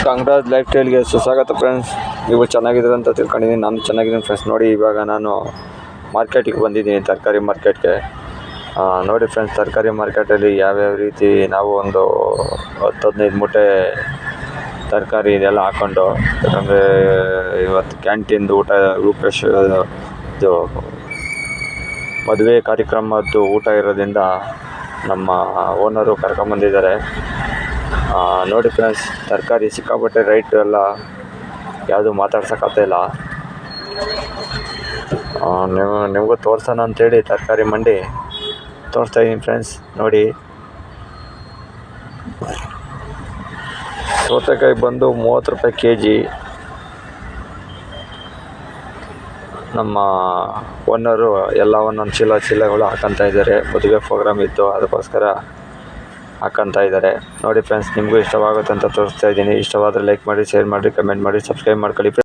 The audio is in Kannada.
ಕಾಂಗ್ರಾಜ್ ಲೈಫ್ ಸ್ಟೈಲ್ಗೆ ಸುಸ್ವಾಗತ ಫ್ರೆಂಡ್ಸ್. ನೀವು ಚೆನ್ನಾಗಿದ್ದೀರ ಅಂತ ತಿಳ್ಕೊಂಡಿದ್ದೀನಿ. ನಾನು ಚೆನ್ನಾಗಿದ್ದೀನಿ ಫ್ರೆಂಡ್ಸ್. ನೋಡಿ, ಇವಾಗ ನಾನು ಮಾರ್ಕೆಟಿಗೆ ಬಂದಿದ್ದೀನಿ, ತರಕಾರಿ ಮಾರ್ಕೆಟ್ಗೆ. ನೋಡಿ ಫ್ರೆಂಡ್ಸ್, ತರಕಾರಿ ಮಾರ್ಕೆಟಲ್ಲಿ ಯಾವ್ಯಾವ ರೀತಿ ನಾವು ಒಂದು 10-15 ಮೂಟೆ ತರಕಾರಿ ಇದೆಲ್ಲ ಹಾಕ್ಕೊಂಡು, ಯಾಕಂದರೆ ಇವತ್ತು ಕ್ಯಾಂಟೀನ್ದು ಊಟ ರೂಪೇಶ್ ಇದು ಮದುವೆ ಕಾರ್ಯಕ್ರಮದ್ದು ಊಟ ಇರೋದ್ರಿಂದ ನಮ್ಮ ಓನರು ಕರ್ಕೊಂಬಂದಿದ್ದಾರೆ. ನೋಡಿ ಫ್ರೆಂಡ್ಸ್, ತರಕಾರಿ ಸಿಕ್ಕಾಪಟ್ಟೆ ರೇಟ್ ಎಲ್ಲ ಯಾವುದು ಮಾತಾಡ್ಸೋಕ್ಕಾಗ್ತಾಯಿಲ್ಲ. ನಿಮಗೂ ತೋರ್ಸೋಣ ಅಂತೇಳಿ ತರಕಾರಿ ಮಂಡಿ ತೋರಿಸ್ತಾಯಿದ್ದೀನಿ ಫ್ರೆಂಡ್ಸ್. ನೋಡಿ, ಸೌತೆಕಾಯಿ ಬಂದು 30 ರೂಪಾಯಿ kg. ನಮ್ಮ ಓನರು ಎಲ್ಲ ಒಂದೊಂದು ಚೀಲಗಳು ಹಾಕೋಂತ ಇದ್ದಾರೆ. ಮದುವೆ ಪ್ರೋಗ್ರಾಮ್ ಇತ್ತು, ಅದಕ್ಕೋಸ್ಕರ ಹಾಕೋಂತ ಇದ್ದಾರೆ. ನೋಡಿ ಫ್ರೆಂಡ್ಸ್, ನಿಮಗೂ ಇಷ್ಟವಾಗುತ್ತೆ ಅಂತ ತೋರಿಸ್ತಾ ಇದ್ದೀನಿ. ಇಷ್ಟವಾದರೆ ಲೈಕ್ ಮಾಡಿ, ಶೇರ್ ಮಾಡಿ, ಕಮೆಂಟ್ ಮಾಡಿ, ಸಬ್ಸ್ಕ್ರೈಬ್ ಮಾಡ್ಕೊಳ್ಳಿ.